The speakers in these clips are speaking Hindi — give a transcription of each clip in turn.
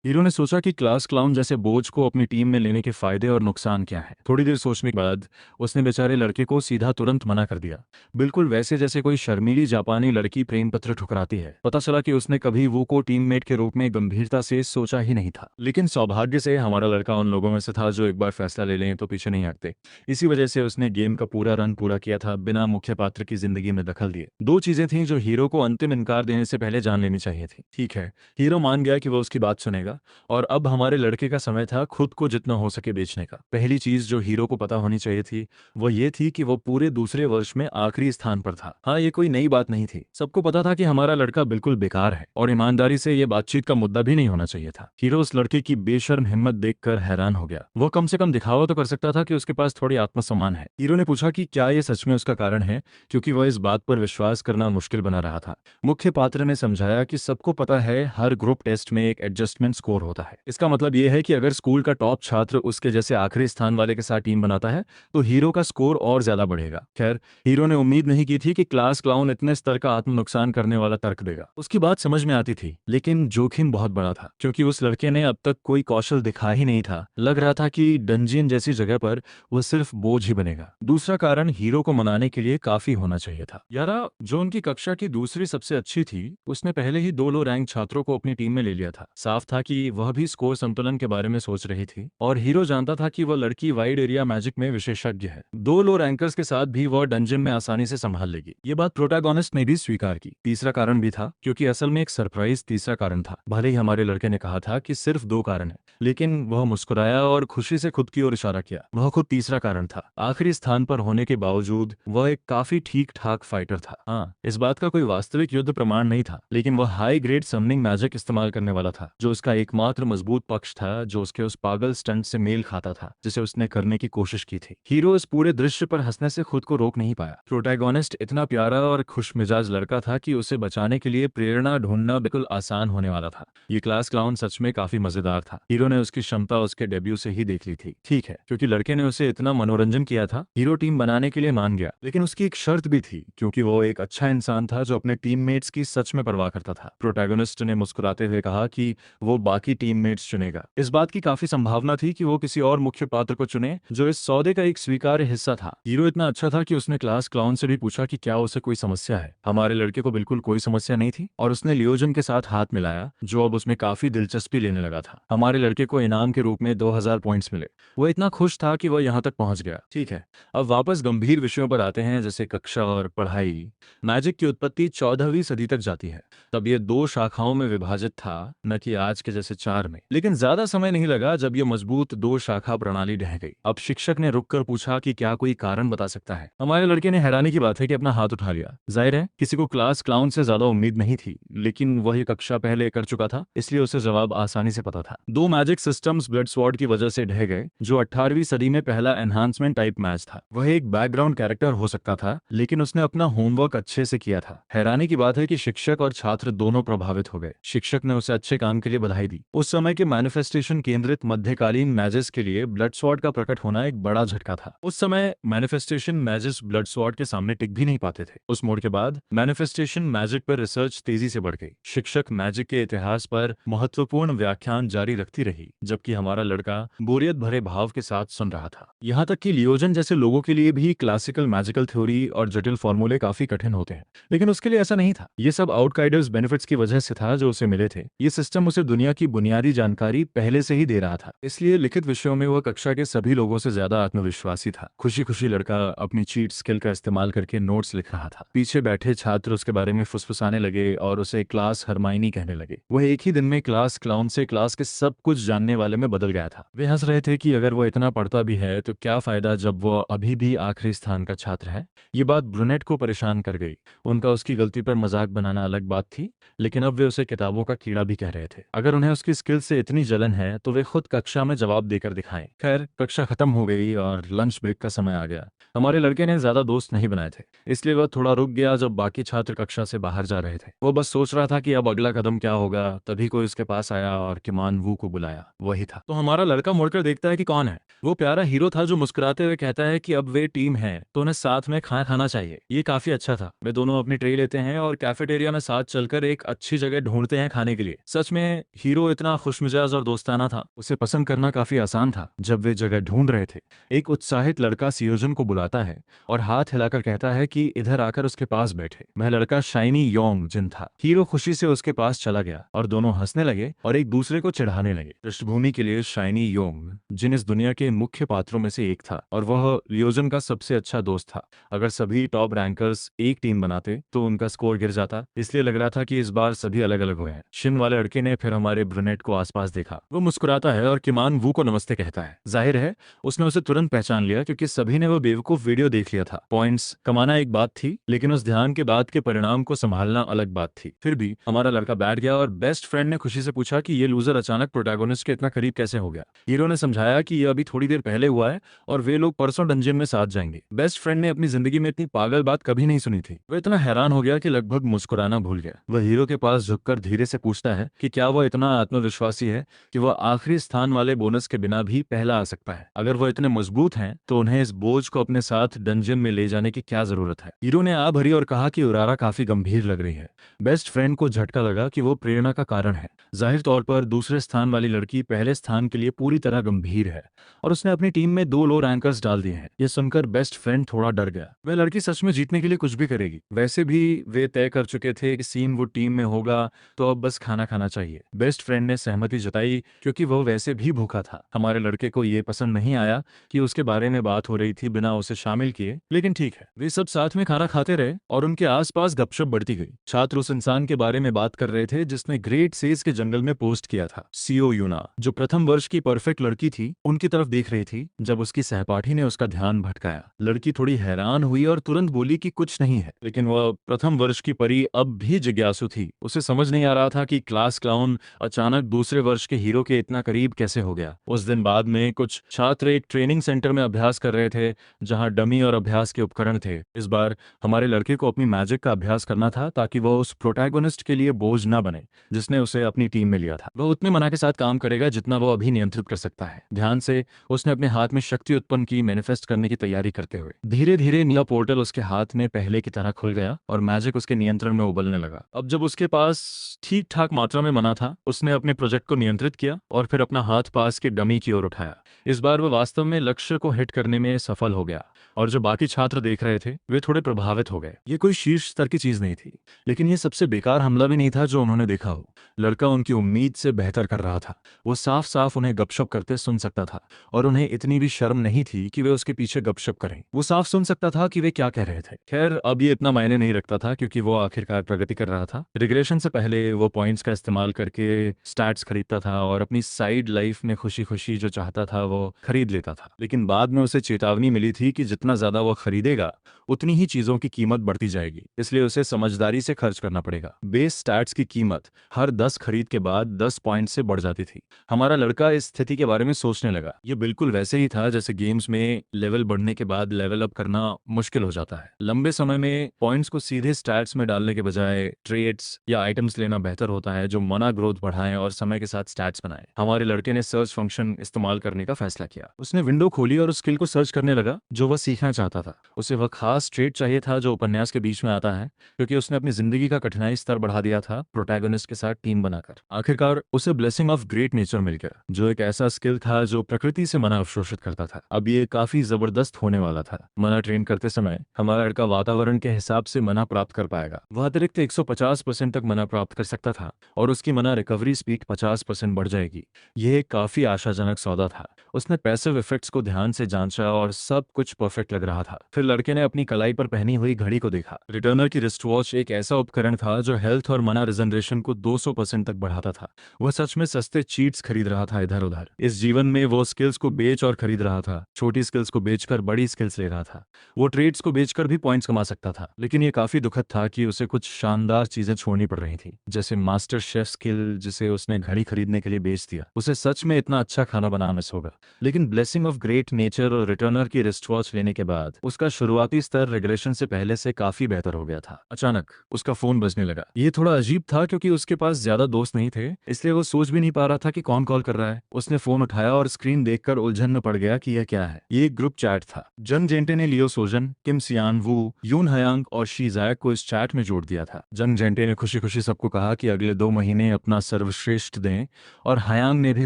हीरो ने सोचा कि क्लास क्लाउन जैसे बोझ को अपनी टीम में लेने के फायदे और नुकसान क्या हैं। थोड़ी देर सोचने के बाद उसने बेचारे लड़के को सीधा तुरंत मना कर दिया, बिल्कुल वैसे जैसे कोई शर्मीली जापानी लड़की प्रेम पत्र ठुकराती है। पता चला कि उसने कभी वो को टीममेट के रूप में गंभीरता से सोचा ही नहीं था। लेकिन सौभाग्य से हमारा लड़का उन लोगों में से था जो एक बार फैसला ले लें तो पीछे नहीं हटते। इसी वजह से उसने गेम का पूरा रन पूरा किया था, बिना मुख्य पात्र की जिंदगी में दखल दिए। दो चीजें थीं जो हीरो को अंतिम इनकार देने से पहले जान लेनी चाहिए थी। ठीक है, हीरो मान गया कि वो उसकी बात सुनेगा, और अब हमारे लड़के का समय था खुद को जितना हो सके बेचने का। पहली चीज जो हीरो को पता होनी चाहिए थी वो ये थी कि वो पूरे दूसरे वर्ष में आखिरी स्थान पर था। हाँ, ये कोई नई बात नहीं थी, सबको पता था कि हमारा लड़का बिल्कुल बेकार है, और ईमानदारी से ये बातचीत का मुद्दा भी नहीं होना चाहिए था। हीरो उस लड़के की बेशर्म हिम्मत देखकर हैरान हो गया। वो कम से कम दिखावा तो कर सकता था कि उसके पास थोड़ी आत्मसम्मान है। हीरो ने पूछा कि क्या ये सच में उसका कारण है, क्योंकि वह इस बात पर विश्वास करना मुश्किल बना रहा था। मुख्य पात्र ने समझाया कि सबको पता है हर ग्रुप टेस्ट में एक एडजस्टमेंट स्कोर होता है। इसका मतलब यह है कि अगर स्कूल का टॉप छात्र उसके जैसे आखिरी स्थान वाले के साथ टीम बनाता है तो हीरो का स्कोर और ज्यादा बढ़ेगा। खैर, हीरो ने उम्मीद नहीं की थी कि क्लास क्लाउन इतने स्तर का आत्म नुकसान करने वाला तर्क देगा। उसकी बात समझ में आती थी, लेकिन जोखिम बहुत बड़ा था, क्योंकि उस लड़के ने अब तक कोई कौशल दिखा ही नहीं था। लग रहा था कि डंजियन जैसी जगह पर वह सिर्फ बोझ ही बनेगा। दूसरा कारण हीरो को मनाने के लिए काफी होना चाहिए था। यारा, जो उनकी कक्षा की दूसरी सबसे अच्छी थी, उसने पहले ही 2 लो रैंक छात्रों को अपनी टीम में ले लिया था। साफ था कि वह भी स्कोर संतुलन के बारे में सोच रही थी, और हीरो जानता था कि वह लड़की वाइड एरिया मैजिक में विशेषज्ञ है। 2 लो रैंकर्स के साथ भी वह डंजन में आसानी से संभाल लेगी। ये बात प्रोटैगोनिस्ट ने भी स्वीकार की। तीसरा कारण भी था, क्योंकि असल में एक सरप्राइज तीसरा कारण था। भले ही हमारे लड़के ने कहा था कि सिर्फ 2 कारण है, लेकिन वह मुस्कुराया और खुशी से खुद की ओर इशारा किया। वह खुद तीसरा कारण था। आखिरी स्थान पर होने के बावजूद वह एक काफी ठीक ठाक फाइटर था। हाँ, इस बात का कोई वास्तविक युद्ध प्रमाण नहीं था, लेकिन वह हाई ग्रेड समनिंग मैजिक इस्तेमाल करने वाला था, जो उसका एकमात्र मजबूत पक्ष था, जो उसके उस पागल स्टंट से मेल खाता था जिसे उसने करने की कोशिश की थी। हीरो इस पूरे दृश्य पर हंसने से खुद को रोक नहीं पाया। प्रोटैगोनिस्ट इतना प्यारा और खुशमिजाज लड़का था कि उसे बचाने के लिए प्रेरणा ढूंढना बिल्कुल आसान होने वाला था। ये क्लास क्लाउन सच में काफी मजेदार था। हीरो ने उसकी क्षमता उसके डेब्यू से ही देख ली थी। ठीक है, क्योंकि लड़के ने उसे इतना मनोरंजन किया था, हीरो टीम बनाने के लिए मान गया। लेकिन उसकी एक शर्त भी थी, क्योंकि वो एक अच्छा इंसान था जो अपने टीममेट्स की सच में परवाह करता था। प्रोटैगोनिस्ट ने मुस्कुराते हुए कहा कि वो बाकी टीममेट्स चुनेगा। इस बात की काफी संभावना थी कि वो किसी और मुख्य पात्र को चुने जो इस सौदे का एक स्वीकार्य हिस्सा था। हीरो इतना अच्छा था कि उसने क्लास क्लाउन से भी पूछा कि क्या उसे कोई समस्या है। हमारे लड़के को बिल्कुल कोई समस्या नहीं थी, और उसने लियोजन के साथ हाथ मिलाया, जो अब उसमें काफी दिलचस्पी लेने लगा था। हमारे लड़के को इनाम के रूप में 2000 पॉइंट्स मिले। वो इतना खुश था कि वह यहाँ तक पहुंच गया। ठीक है, अब वापस गंभीर विषयों पर आते हैं, जैसे कक्षा और पढ़ाई। मैजिक की उत्पत्ति 14वीं सदी तक जाती है। तब ये 2 शाखाओं में विभाजित था, न कि आज के जैसे 4 में। लेकिन ज्यादा समय नहीं लगा जब ये मजबूत 2 शाखा प्रणाली ढह गई। अब शिक्षक ने रुककर पूछा कि क्या कोई कारण बता सकता है। हमारे लड़के ने हैरानी की बात है कि अपना हाथ उठा लिया। जाहिर है, किसी को क्लास क्लाउन से ज्यादा उम्मीद नहीं थी, लेकिन वह ये कक्षा पहले कर चुका था, इसलिए उसे जवाब आसानी से पता था। 2 मैजिक सिस्टम्स ब्लड स्वॉर्ड की वजह से ढह गए, जो 18वीं सदी में पहला एनहांसमेंट टाइप मैच था। वह एक बैकग्राउंड कैरेक्टर हो सकता था, लेकिन उसने अपना होमवर्क अच्छे से किया था। हैरानी की बात है कि शिक्षक और छात्र दोनों प्रभावित हो गए। शिक्षक ने उसे अच्छे काम के लिए बधाई दी। उस समय के मैनिफेस्टेशन केंद्रित मध्यकालीन मैजेस के लिए ब्लड स्वॉर्ड का प्रकट होना एक बड़ा झटका था। उस समय मैनिफेस्टेशन मैजेस ब्लड स्वॉर्ड के सामने टिक भी नहीं पाते थे। उस मोड़ के बाद मैनिफेस्टेशन मैजिक पर रिसर्च तेजी से बढ़ गई। शिक्षक मैजिक के इतिहास पर महत्वपूर्ण व्याख्यान जारी रखती रही, जबकि हमारा लड़का बोरियत भरे भाव के साथ सुन रहा था। यहाँ तक कि लियोजन जैसे लोगों के लिए भी क्लासिकल मैजिकल थ्योरी और जटिल फॉर्मूले काफी कठिन होते हैं, लेकिन उसके लिए ऐसा नहीं था। ये सब आउटसाइडर्स बेनिफिट्स की वजह से था जो उसे मिले थे। ये सिस्टम उसे दुनिया की बुनियादी जानकारी पहले से ही दे रहा था, इसलिए लिखित विषयों में वह कक्षा के सभी लोगों से ज्यादा आत्मविश्वासी था। खुशी खुशी लड़का अपनी चीट स्किल का इस्तेमाल करके नोट्स लिख रहा था। पीछे बैठे छात्र उसके बारे में फुसफुसाने लगे और उसे क्लास हरमाइनी कहने लगे। वह एक ही दिन में क्लास क्लाउन से क्लास के सब कुछ जानने वाले में बदल गया था। वे हंस रहे थे कि अगर वो इतना पढ़ता भी है तो क्या फायदा जब वो अभी भी आखिरी स्थान का छात्र है। ये बात ब्रुनेट को परेशान कर गई। उनका उसकी गलती पर मजाक बनाना अलग बात थी, लेकिन अब वे उसे किताबों का कीड़ा भी कह रहे थे। अगर उन्हें उसकी स्किल से इतनी जलन है तो वे खुद कक्षा में जवाब देकर दिखाएं। खैर, कक्षा खत्म हो गई और लंच ब्रेक का समय आ गया। हमारे लड़के ने ज्यादा दोस्त नहीं बनाए थे, इसलिए वह थोड़ा रुक गया जब बाकी छात्र कक्षा से बाहर जा रहे थे। वो बस सोच रहा था कि अब अगला कदम क्या होगा। तभी कोई उसके पास आया और किमान वू को बुलाया। वही था। तो हमारा लड़का मुड़कर देखता है कि कौन है। वो प्यारा हीरो था जो मुस्कुराते हुए कहता है कि अब वे टीम है तो उन्हें साथ में खाना खाना चाहिए। ये काफी अच्छा था। वे दोनों अपनी ट्रे लेते हैं और कैफेटेरिया में साथ चलकर एक अच्छी जगह ढूंढते हैं खाने के लिए। सच में हीरो हीरो इतना खुशमिजाज और दोस्ताना था, उसे पसंद करना काफी आसान था। जब वे जगह ढूंढ रहे थे, एक उत्साहित लड़का सियोजन को बुलाता है और हाथ हिलाकर कहता है कि इधर आकर उसके पास बैठे। वह लड़का शाइनी योंग जिन था। हीरो खुशी से उसके पास चला गया और दोनों हंसने लगे और एक दूसरे को चिढ़ाने लगे। पृष्ठभूमि के लिए शाइनी योंग जिन इस दुनिया के मुख्य पात्रों में से एक था और वह लियोजन का सबसे अच्छा दोस्त था। अगर सभी टॉप रैंकर्स एक टीम बनाते तो उनका स्कोर गिर जाता, इसलिए लग रहा था कि इस बार सभी अलग अलग हुए हैं। शिन वाले लड़के ने फिर हमारे ब्रुनेट को आसपास देखा। वो मुस्कुराता है और किमान वू को नमस्ते कहता है। जाहिर है उसने उसे तुरंत पहचान लिया क्योंकि सभी ने वो बेवकूफ वीडियो देख लिया था। पॉइंट्स कमाना एक बात थी, लेकिन उस ध्यान के बाद के परिणाम को संभालना अलग बात थी। फिर भी हमारा लड़का बैठ गया और बेस्ट फ्रेंड ने खुशी से पूछा कि ये लूजर अचानक प्रोटैगोनिस्ट के इतना करीब कैसे हो गया। हीरो ने समझाया कि यह अभी थोड़ी देर पहले हुआ है और वे लोग परसों डंजन में साथ जाएंगे। बेस्ट फ्रेंड ने अपनी जिंदगी में इतनी पागल बात कभी नहीं सुनी थी। वह इतना हैरान हो गया कि लगभग मुस्कुराना भूल गया। वह हीरो के पास झुककर धीरे से पूछता है कि क्या वह इतना आत्मविश्वासी है कि वह आखिरी स्थान वाले बोनस के बिना भी पहला आ सकता है। अगर वह इतने मजबूत हैं तो उन्हें इस बोझ को अपने साथ डंजन में ले जाने की क्या जरूरत है। हीरो ने आ भरी और कहा कि उरारा काफी गंभीर लग रही है। बेस्ट फ्रेंड को झटका लगा कि वो प्रेरणा का कारण है। जाहिर तौर पर दूसरे स्थान वाली लड़की पहले स्थान के लिए पूरी तरह गंभीर है और उसने अपनी टीम में 2 लो रैंकर्स डाल दिए हैं। यह सुनकर बेस्ट फ्रेंड थोड़ा डर गया। वह लड़की सच में जीतने के लिए कुछ भी करेगी। वैसे भी वे तय कर चुके थे कि सीन वो टीम में होगा, तो अब बस खाना खाना चाहिए। बेस्ट फ्रेंड ने सहमति जताई क्योंकि वो वैसे भी भूखा था। हमारे लड़के को ये पसंद नहीं आया कि उसके बारे में बात हो रही थी बिना उसे शामिल किए, लेकिन ठीक है। वे सब साथ में खाना खाते रहे और उनके आसपास गपशप बढ़ती गई। छात्र उस इंसान के बारे में बात कर रहे थे जिसने ग्रेट सेज के जंगल में पोस्ट किया था। सीओ यूना, जो प्रथम वर्ष की परफेक्ट लड़की थी, उनकी तरफ देख रही थी जब उसकी सहपाठी ने उसका ध्यान भटकाया। लड़की थोड़ी हैरान हुई और तुरंत बोली कि कुछ नहीं है, लेकिन वह प्रथम वर्ष की परी अब भी जिज्ञासु थी। उसे समझ नहीं आ रहा था कि क्लास क्लाउन अचानक दूसरे वर्ष के हीरो के इतना करीब कैसे हो गया। उस दिन बाद में कुछ छात्र एक ट्रेनिंग सेंटर में अभ्यास कर रहे थे जहां डमी और अभ्यास के उपकरण थे। इस बार हमारे लड़के को अपनी मैजिक का अभ्यास करना था ताकि वह उस प्रोटैगोनिस्ट के लिए बोझ न बने जिसने उसे अपनी टीम में लिया था। वह उतने मना के साथ काम करेगा जितना वो अभी नियंत्रित कर सकता है। ध्यान से उसने अपने हाथ में शक्ति उत्पन्न की, मैनिफेस्ट करने की तैयारी करते हुए। धीरे धीरे नीला पोर्टल उसके हाथ में पहले की तरह खुल गया और मैजिक उसके नियंत्रण में उबलने लगा। अब जब उसके पास ठीक ठाक मात्रा में मना था, उसने अपने प्रोजेक्ट को नियंत्रित किया और फिर अपना हाथ पास के डमी की ओर उठाया। इस बार वह वास्तव में लक्ष्य को हिट करने में सफल हो गया और जो बाकी छात्र देख रहे थे वे थोड़े प्रभावित हो गए। ये कोई शीर्ष स्तर की चीज नहीं थी, लेकिन ये सबसे बेकार हमला भी नहीं था जो उन्होंने देखा हो। लड़का उनकी उम्मीद से बेहतर कर रहा था। वो साफ साफ उन्हें गपशप करते सुन सकता था और उन्हें इतनी भी शर्म नहीं थी कि वे उसके पीछे गपशप करें। वो साफ सुन सकता था कि वे क्या कह रहे थे। खैर, अब ये इतना मायने नहीं रखता था क्योंकि वो आखिरकार प्रगति कर रहा था। रिग्रेशन से पहले वो पॉइंट्स का इस्तेमाल करके स्टैट्स खरीदता था और अपनी साइड लाइफ में खुशी खुशी जो चाहता था वो खरीद लेता था। लेकिन बाद में उसे चेतावनी मिली थी कि जितना ज्यादा वो खरीदेगा उतनी ही चीजों की कीमत बढ़ती जाएगी, इसलिए उसे समझदारी से खर्च करना पड़ेगा। बेस स्टैट्स की कीमत हर 10 खरीद के बाद 10 पॉइंट से बढ़ जाती थी। हमारा लड़का इस स्थिति के बारे में सोचने लगा। ये बिल्कुल वैसे ही था जैसे गेम्स में लेवल बढ़ने के बाद लेवल अप करना मुश्किल हो जाता है। लंबे समय में पॉइंट्स को सीधे स्टैट्स में डालने के बजाय ट्रेड्स या आइटम्स लेना बेहतर होता है जो मना ग्रोथ बढ़ाएं और समय के साथ स्टैट्स बनाएं। हमारे लड़के ने सर्च फंक्शन इस्तेमाल करने का फैसला किया। उसने विंडो खोली और उस स्किल को सर्च करने लगा जो वह सीखना चाहता था। उसे वह खास ट्रेड चाहिए था जो उपन्यास के बीच में आता है, क्योंकि उसने अपनी जिंदगी का कठिनाई स्तर बढ़ा दिया था प्रोटैगनिस्ट के साथ टीम बनाकर। आखिरकार उसे ब्लेसिंग ऑफ ग्रेट नेचर मिल गया, जो एक ऐसा स्किल था जो प्रकृति से मना अवशोषित करता था। अब ये काफी जबरदस्त होने वाला था। मना ट्रेन करते समय हमारा लड़का वातावरण के हिसाब से मना प्राप्त कर पाएगा। वह अतिरिक्त 150% तक मना प्राप्त कर सकता था और उसकी मना रिकवरी स्पीड 50% बढ़ जाएगी। यह एक काफी आशाजनक सौदा था। उसने पैसिव इफेक्ट्स को ध्यान से जांचा और सब कुछ परफेक्ट लग रहा था। फिर लड़के ने अपनी कलाई पर पहनी हुई घड़ी को देखा। रिटर्नर की रिस्ट वॉच एक ऐसा उपकरण था जो हेल्थ और मना रिजनरेशन को 200% तक बढ़ाता था। वह सच में सस्ते चीट्स खरीद रहा था इधर उधर। इस जीवन में वो स्किल्स को बेच और खरीद रहा था। छोटी स्किल्स को बेचकर बड़ी स्किल्स ले रहा था। वो ट्रेड्स को बेचकर भी पॉइंट्स कमा सकता था। लेकिन ये काफी दुखद था कि उसे कुछ शानदार चीजें छोड़नी पड़ रही थी, जैसे मास्टर शेफ स्किल जिसे उसने घड़ी खरीदने के लिए बेच दिया। उसे सच में इतना अच्छा खाना बनाना मिस होगा। लेकिन ब्लेसिंग ऑफ ग्रेट नेचर और रिटर्नर की रिस्ट वॉच लेने के बाद उसका शुरुआती स्तर रेगुलेशन से पहले से काफी बेहतर हो गया था। अचानक उसका फोन बजने लगा। ये थोड़ा अजीब था क्योंकि उसके पास ज्यादा दोस्त नहीं थे, इसलिए वो सोच भी नहीं पा रहा था कि कौन कॉल कर रहा है। उसने फोन उठाया और स्क्रीन देखकर उलझन में पड़ गया कि यह क्या है। ये एक ग्रुप चैट था। जंग जेंटे ने लियो सोजन, किम सियान वू, यून हयांग और शी जायक को इस चैट में जोड़ दिया था। जंग जेंटे ने खुशी खुशी सबको कहा कि अगले 2 महीने अपना सर्वश्रेष्ठ दें और हयांग ने भी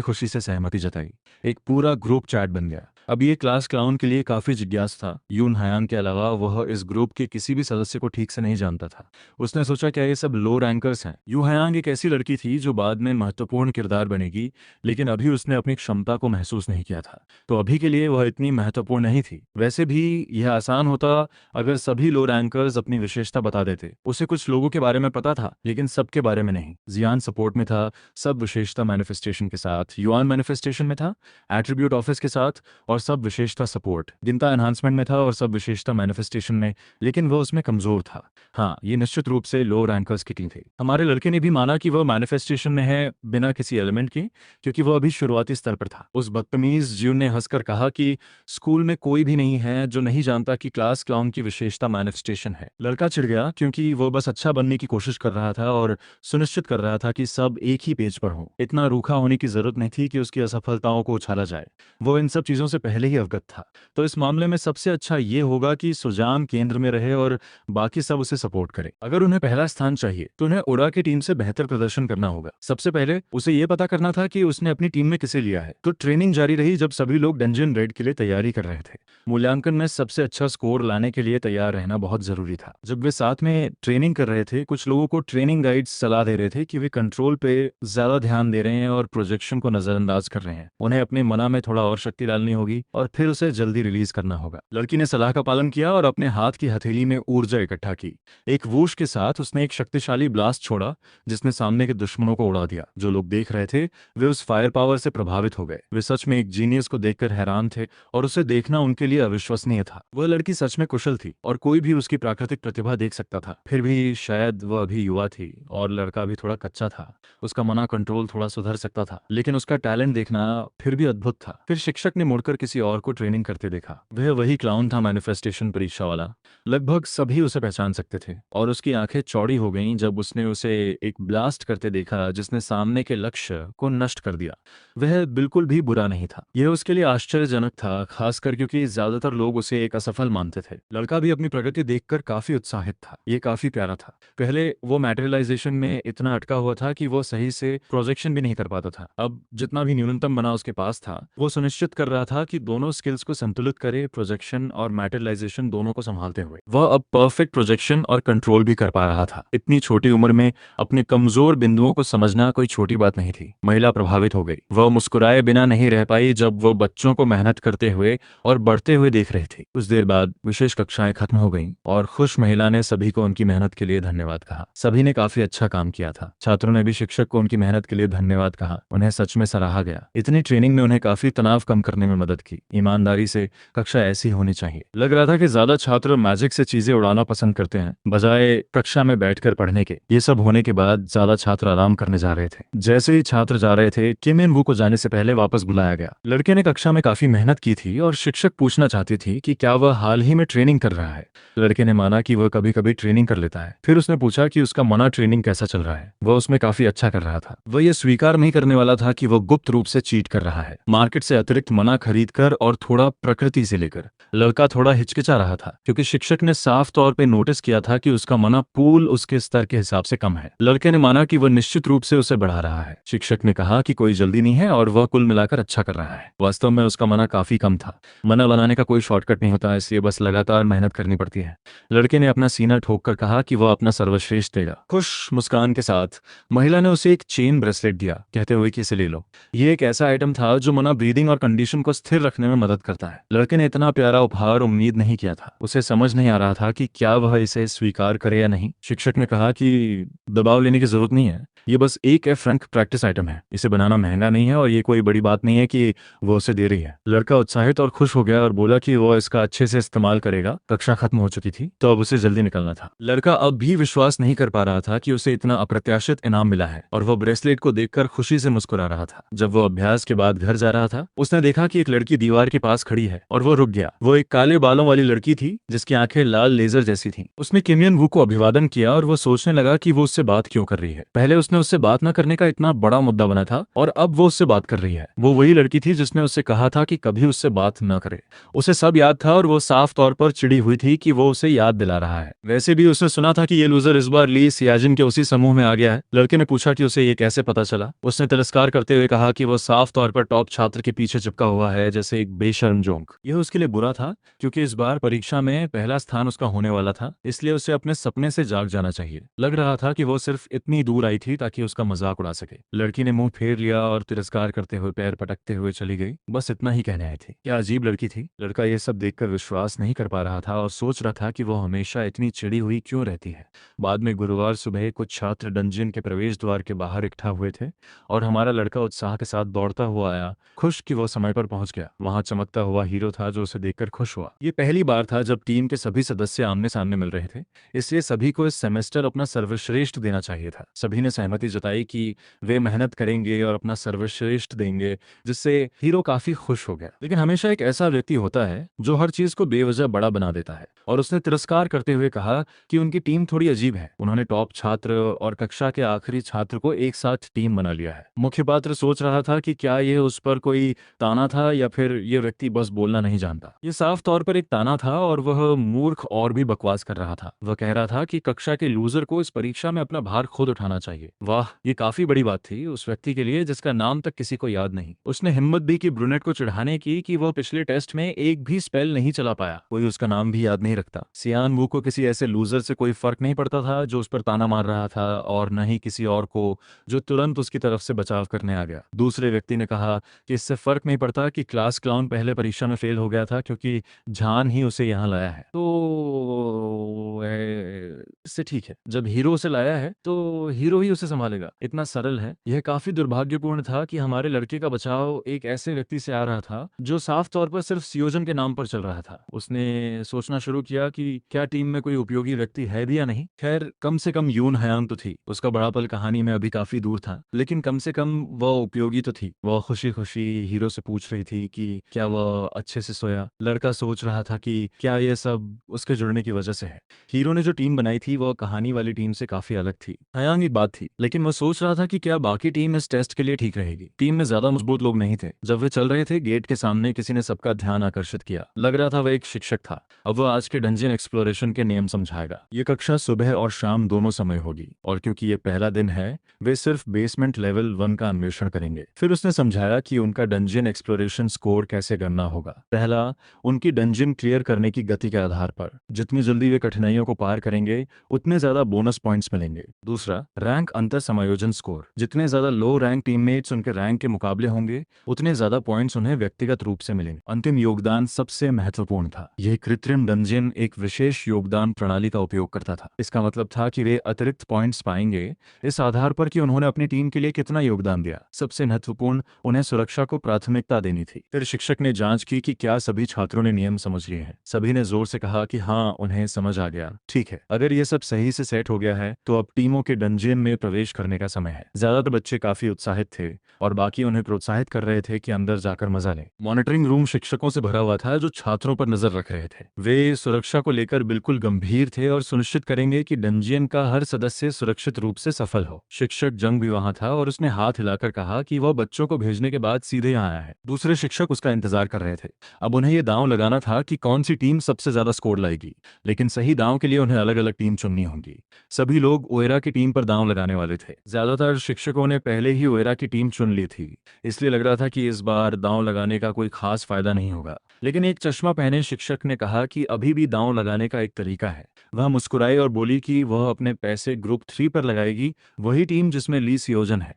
खुशी से सहमति जताई। एक पूरा ग्रुप चैट बन गया। अब ये क्लास क्लाउन के लिए काफी जिज्ञास था। यून हयांग के अलावा वह इस ग्रुप के किसी भी सदस्य को ठीक से नहीं जानता था। उसने सोचा क्या ये सब लो रैंकर्स हैं। यू हयांग एक ऐसी लड़की थी जो बाद में महत्वपूर्ण किरदार बनेगी, लेकिन अभी उसने अपनी क्षमता को महसूस नहीं किया था, तो अभी के लिए वह इतनी महत्वपूर्ण नहीं थी। वैसे भी यह आसान होता अगर सभी लो रैंकर्स अपनी विशेषता बता देते। उसे कुछ लोगों के बारे में पता था, लेकिन सबके बारे में नहीं। जियान सपोर्ट में था, सब विशेषता मैनिफेस्टेशन के साथ। युआन मैनिफेस्टेशन में था, एट्रीब्यूट ऑफिस के साथ और सब विशेषता सपोर्ट। गिनता एनहांसमेंट में था और सब विशेषता मैनिफेस्टेशन में, लेकिन वह उसमें कमजोर था। हाँ, ये निश्चित रूप से लो रैंकर्स की टीम थी। हमारे लड़के ने भी माना कि वह मैनिफेस्टेशन में है बिना किसी एलिमेंट के, क्योंकि वह अभी शुरुआती स्तर पर था। उस बदतमीज ज्यून ने हंसकर कहा कि स्कूल में कोई भी नहीं है जो नहीं जानता कि क्लास क्लाउन की विशेषता मैनिफेस्टेशन है। लड़का चिढ़ गया क्योंकि वो बस अच्छा बनने की कोशिश कर रहा था और सुनिश्चित कर रहा था कि सब एक ही पेज पर हो। इतना रूखा होने की जरूरत नहीं थी कि उसकी असफलताओं को उछाला जाए। वो इन सब चीजों से पहले ही अवगत था। तो इस मामले में सबसे अच्छा ये होगा कि सुजान केंद्र में रहे और बाकी सब उसे सपोर्ट करे। अगर उन्हें पहला स्थान चाहिए तो उन्हें उड़ा की टीम से बेहतर प्रदर्शन करना होगा। सबसे पहले उसे ये पता करना था कि उसने अपनी टीम में किसे लिया है। तो ट्रेनिंग जारी रही जब सभी लोग डंजन रेड के लिए तैयारी कर रहे थे। मूल्यांकन में सबसे अच्छा स्कोर लाने के लिए तैयार रहना बहुत जरूरी था। जब वे साथ में ट्रेनिंग कर रहे थे, कुछ लोगों को ट्रेनिंग गाइड्स सलाह दे रहे थे कि वे कंट्रोल पे ज्यादा ध्यान दे रहे हैं और प्रोजेक्शन को नजरअंदाज कर रहे हैं। उन्हें अपने मना में थोड़ा और शक्ति डालनी होगी और फिर उसे जल्दी रिलीज करना होगा। लड़की ने सलाह का पालन किया और अपने हाथ की हथेली में ऊर्जा इकट्ठा की। एक वूश के साथ उसने एक शक्तिशाली ब्लास्ट छोड़ा जिसने सामने के दुश्मनों को उड़ा दिया। जो लोग देख रहे थे वे उस फायर पावर से प्रभावित हो गए। वे सच में एक जीनियस को देखकर हैरान थे और उसे देखना उनके लिए अविश्वसनीय था। वह लड़की सच में कुशल थी और कोई भी उसकी प्राकृतिक प्रतिभा देख सकता था। फिर भी शायद वह अभी युवा थी और लड़का भी थोड़ा कच्चा था। उसका मना कंट्रोल थोड़ा सुधर सकता था, लेकिन उसका टैलेंट देखना फिर भी अद्भुत था। फिर शिक्षक ने मुड़कर किसी और को ट्रेनिंग करते देखा। वह वही क्लाउन था, मैनिफेस्टेशन परीक्षा वाला। लगभग सभी उसे पहचान सकते थे और उसकी आंखें चौड़ी हो गईं जब उसने उसे एक ब्लास्ट करते देखा जिसने सामने के लक्ष्य को नष्ट कर दिया। वह बिल्कुल भी बुरा नहीं था। यह उसके लिए आश्चर्यजनक था, खासकर क्योंकि ज्यादातर लोग उसे एक असफल मानते थे। लड़का भी अपनी प्रगति देखकर काफी उत्साहित था। ये काफी प्यारा था। पहले वो मैटेरियलाइजेशन में इतना अटका हुआ था कि वो सही से प्रोजेक्शन भी नहीं कर पाता था। अब जितना भी न्यूनतम बना उसके पास था, वो सुनिश्चित कर रहा था कि दोनों स्किल्स को संतुलित करे, प्रोजेक्शन और मैटेरियलाइजेशन दोनों को संभालते हुए। वह अब परफेक्ट प्रोजेक्शन और कंट्रोल भी कर पा रहा था। इतनी छोटी उम्र में अपने कमजोर बिंदुओं को समझना कोई छोटी बात नहीं थी। महिला प्रभावित हो गई। वह मुस्कुराए बिना नहीं रह पाई जब वो बच्चों को मेहनत करते हुए और बढ़ते हुए देख रही थी। कुछ देर बाद विशेष कक्षाएं खत्म हो गईं और खुश महिला ने सभी को उनकी मेहनत के लिए धन्यवाद कहा। सभी ने काफी अच्छा काम किया था। छात्रों ने भी शिक्षक को उनकी मेहनत के लिए धन्यवाद कहा। उन्हें सच में सराहा गया। इतनी ट्रेनिंग ने उन्हें काफी तनाव कम करने में मदद की। ईमानदारी से कक्षा ऐसी होनी चाहिए। लग रहा था कि ज्यादा छात्र मैजिक से चीजें उड़ाना पसंद करते हैं बजाय कक्षा में बैठकर पढ़ने के। ये सब होने के बाद ज्यादा छात्र आराम करने जा रहे थे। जैसे ही छात्र जा रहे थे, किम इन वू को जाने से पहले वापस बुलाया गया। लड़के ने कक्षा में काफी मेहनत की थी और शिक्षक पूछना चाहती थी कि क्या वह हाल ही में ट्रेनिंग कर रहा है। लड़के ने माना कि वह कभी कभी ट्रेनिंग कर लेता है। फिर उसने पूछा कि उसका मना ट्रेनिंग कैसा चल रहा है। वह उसमें काफी अच्छा कर रहा था। वह यह स्वीकार नहीं करने वाला था कि वह गुप्त रूप से चीट कर रहा है, मार्केट से अतिरिक्त मना खरीद कर और थोड़ा प्रकृति से लेकर। लड़का थोड़ा हिचकिचा रहा था क्योंकि शिक्षक ने साफ तौर पे नोटिस किया था कि उसका मना पूल उसके स्तर के हिसाब से कम है। लड़के ने माना कि वह निश्चित रूप से उसे बढ़ा रहा है। शिक्षक ने कहा कि कोई जल्दी नहीं है और वह कुल मिलाकर अच्छा कर रहा है। वास्तव में उसका मना काफी कम था। मना बनाने का कोई शॉर्टकट नहीं होता, इसलिए बस लगातार मेहनत करनी पड़ती है। लड़के ने अपना सीना ठोक कर कहा कि वह अपना सर्वश्रेष्ठ देगा। खुश मुस्कान के साथ महिला ने उसे एक चेन ब्रेसलेट दिया, कहते हुए कि इसे ले लो। ये एक ऐसा आइटम था जो मना ब्रीदिंग और कंडीशन को स्थिर रखने में मदद करता है। लड़के ने इतना प्यारा उपहार उम्मीद नहीं किया था। उसे समझ नहीं आ रहा था कि क्या वह इसे स्वीकार करे या नहीं। शिक्षक ने कहा कि दबाव लेने की जरूरत नहीं है, ये बस एक फ्रैंक प्रैक्टिस आइटम है। इसे बनाना महंगा नहीं है और ये कोई बड़ी बात नहीं है कि वो उसे दे रही है। लड़का उत्साहित और खुश हो गया और बोला कि वो इसका अच्छे से इस्तेमाल करेगा। कक्षा खत्म हो चुकी थी तो अब उसे जल्दी निकलना था। लड़का अब भी विश्वास नहीं कर पा रहा था कि उसे इतना अप्रत्याशित इनाम मिला है और वह ब्रेसलेट को देखकर खुशी से मुस्कुरा रहा था। जब वो अभ्यास के बाद घर जा रहा था, उसने देखा कि एक लड़की लड़की दीवार के पास खड़ी है और वो रुक गया। वो एक काले बालों वाली लड़की थी जिसकी आंखें लाल लेजर जैसी थीं। उसने किम यन वू को अभिवादन किया और वो सोचने लगा कि वो उससे बात क्यों कर रही है। पहले उसने उससे बात न करने का इतना बड़ा मुद्दा बना था और अब वो उससे बात कर रही है। वो वही लड़की थी जिसने उससे कहा था कि कभी उससे बात न करे। उसे सब याद था और वो साफ तौर पर चिड़ी हुई थी कि वो उसे याद दिला रहा है। वैसे भी उसने सुना था कि ये लूजर इस बार ली सियाजिन के उसी समूह में आ गया है। लड़के ने पूछा कि उसे ये कैसे पता चला। उसने तिरस्कार करते हुए कहा कि वो साफ तौर पर टॉप छात्र के पीछे चिपका हुआ है, जैसे एक बेशर्म जोंक। यह उसके लिए बुरा था क्योंकि इस बार परीक्षा में पहला स्थान उसका होने वाला था, इसलिए उसे अपने सपने से जाग जाना चाहिए। लग रहा था कि वो सिर्फ इतनी दूर आई थी ताकि उसका मजाक उड़ा सके। लड़की ने मुंह फेर लिया और तिरस्कार करते हुए पैर पटकते हुए चली गई। बस इतना ही कहने आई थी। क्या अजीब लड़की थी। लड़का ये सब देखकर विश्वास नहीं कर पा रहा था और सोच रहा था कि वो हमेशा इतनी चिड़ी हुई क्यों रहती है। बाद में गुरुवार सुबह कुछ छात्र डंजियन के प्रवेश द्वार के बाहर इकट्ठा हुए थे और हमारा लड़का उत्साह के साथ दौड़ता हुआ आया, खुश कि वो समय पर पहुंच गया। वहां चमकता हुआ हीरो था जो उसे देखकर खुश हुआ। ये पहली बार था जब टीम के सभी सदस्य आमने सामने मिल रहे थे, इसलिए सभी को इस सेमेस्टर अपना सर्वश्रेष्ठ देना चाहिए था। सभी ने सहमति जताई कि वे मेहनत करेंगे और अपना सर्वश्रेष्ठ देंगे, जिससे हीरो काफी खुश हो गया। लेकिन हमेशा एक ऐसा व्यक्ति होता है जो हर चीज को बेवजह बड़ा बना देता है, और उसने तिरस्कार करते हुए कहा कि उनकी टीम थोड़ी अजीब है। उन्होंने टॉप छात्र और कक्षा के आखिरी छात्र को एक साथ टीम बना लिया है। मुख्य पात्र सोच रहा था कि क्या यह उस पर कोई ताना था या फिर यह व्यक्ति बस बोलना नहीं जानता। यह साफ तौर पर एक ताना था और वह मूर्ख और भी बकवास कर रहा था। वह कह रहा था कि कक्षा के लूजर को इस परीक्षा में अपना भार खुद उठाना चाहिए। वाह, ये काफी बड़ी बात थी उस व्यक्ति के लिए जिसका नाम तक किसी को याद नहीं। उसने हिम्मत दी कि ब्रूनेट को चिढ़ाने की कि वह पिछले टेस्ट में एक भी स्पेल नहीं चला पाया। कोई उसका नाम भी याद नहीं रखता। सियान वू को किसी ऐसे लूजर से कोई फर्क नहीं पड़ता था जो उस पर ताना मार रहा था, और न ही किसी और को जो तुरंत उसकी तरफ से बचाव करने आ गया। दूसरे व्यक्ति ने कहा कि इससे फर्क नहीं पड़ता कि क्लास क्लाउन पहले परीक्षा में फेल हो गया था क्योंकि जान ही उसे यहाँ लाया है। तो इससे ठीक है, जब हीरो उसे लाया है तो हीरो ही उसे संभालेगा। इतना सरल है। यह काफी दुर्भाग्यपूर्ण था कि हमारे लड़के का बचाव एक ऐसे व्यक्ति से आ रहा था जो साफ तौर पर सिर्फ सियोजन के नाम पर चल रहा था। उसने सोचना शुरू किया कि क्या टीम में कोई उपयोगी व्यक्ति है भी या नहीं। खैर, कम से कम यून हयांग तो थी। उसका बड़ा पल कहानी में अभी काफी दूर था, लेकिन कम से कम वह उपयोगी तो थी। वह खुशी खुशी हीरो से पूछ रही थी कि क्या वह अच्छे से सोया। लड़का सोच रहा था कि क्या यह सब उसके जुड़ने की वजह से है। हीरो ने जो टीम बनाई थी वह कहानी वाली टीम से काफी अलग थी। हयांग एक बात थी, लेकिन वह सोच रहा था कि क्या बाकी टीम इस टेस्ट के लिए ठीक रहेगी। टीम में ज्यादा मजबूत लोग नहीं थे। जब वे चल रहे थे, गेट के सामने किसी ने सबका ध्यान आकर्षित किया। लग रहा था वह एक शिक्षक था। अब वह आज के डंजियन एक्सप्लोरेशन के नियम समझाएगा। ये कक्षा सुबह और शाम दोनों समय होगी, और क्योंकि ये पहला दिन है, वे सिर्फ बेसमेंट लेवल 1 का अन्वेषण करेंगे। फिर उसने समझाया कि उनका डंजियन एक्सप्लोरेशन स्कोर कैसे करना होगा। पहला, उनकी डंजियन क्लियर करने की गति के आधार पर। जितनी जल्दी वे कठिनाइयों को पार करेंगे, उतने ज्यादा बोनस पॉइंट्स मिलेंगे। दूसरा, रैंक अंतर समायोजन स्कोर। जितने ज्यादा लो रैंक टीममेट्स उनके रैंक के मुकाबले होंगे, उतने ज्यादा पॉइंट्स उन्हें व्यक्तिगत रूप से मिलेंगे। अंतिम, योगदान सबसे महत्वपूर्ण था। यह कृत्रिम डंजियन एक विशेष योगदान प्रणाली का उपयोग करता था। इसका मतलब था कि वे अतिरिक्त पॉइंट्स पाएंगे इस आधार पर कि उन्होंने अपनी टीम के लिए कितना योगदान दिया। सबसे महत्वपूर्ण, उन्हें सुरक्षा को प्राथमिकता देनी थी। फिर शिक्षक ने जांच की कि क्या सभी छात्रों ने नियम समझ लिए हैं। सभी ने जोर से कहा कि हाँ, उन्हें समझ आ गया। ठीक है, अगर ये सब सही से सेट हो गया है तो अब टीमों के डंजियन में प्रवेश करने का समय है। ज्यादातर बच्चे काफी उत्साहित थे और बाकी उन्हें प्रोत्साहित कर रहे थे कि अंदर जाकर मजा लें। मॉनिटरिंग रूम शिक्षकों से भरा हुआ था जो छात्रों पर नजर रख रहे थे। वे सुरक्षा को लेकर बिल्कुल गंभीर थे और सुनिश्चित करेंगे कि डंजियन का हर सदस्य सुरक्षित रूप से सफल हो। शिक्षक जंग भी वहां था और उसने हाथ हिलाकर कहा कि वह बच्चों को भेजने के बाद सीधे यहाँ आया है। दूसरे शिक्षक उसका इंतजार कर रहे थे। अब उन्हें यह दांव लगाना था कि कौन सी टीम सबसे ज्यादा स्कोर लाएगी, लेकिन सही दांव के लिए उन्हें अलग अलग टीम चुननी होगी। सभी लोग ओएरा की टीम पर दांव लगाने वाले थे। ज्यादातर शिक्षकों ने पहले ही ओएरा की टीम चुन ली थी, इसलिए लग रहा था कि इस बार दांव लगाने का कोई खास फायदा नहीं होगा। लेकिन एक चश्मा पहने शिक्षक ने कहा कि अभी भी दांव लगाने का एक तरीका है। वह मुस्कुराई और बोली कि वह अपने पैसे ग्रुप 3 पर लगाएगी, वही टीम जिसमें ली सियोजन है।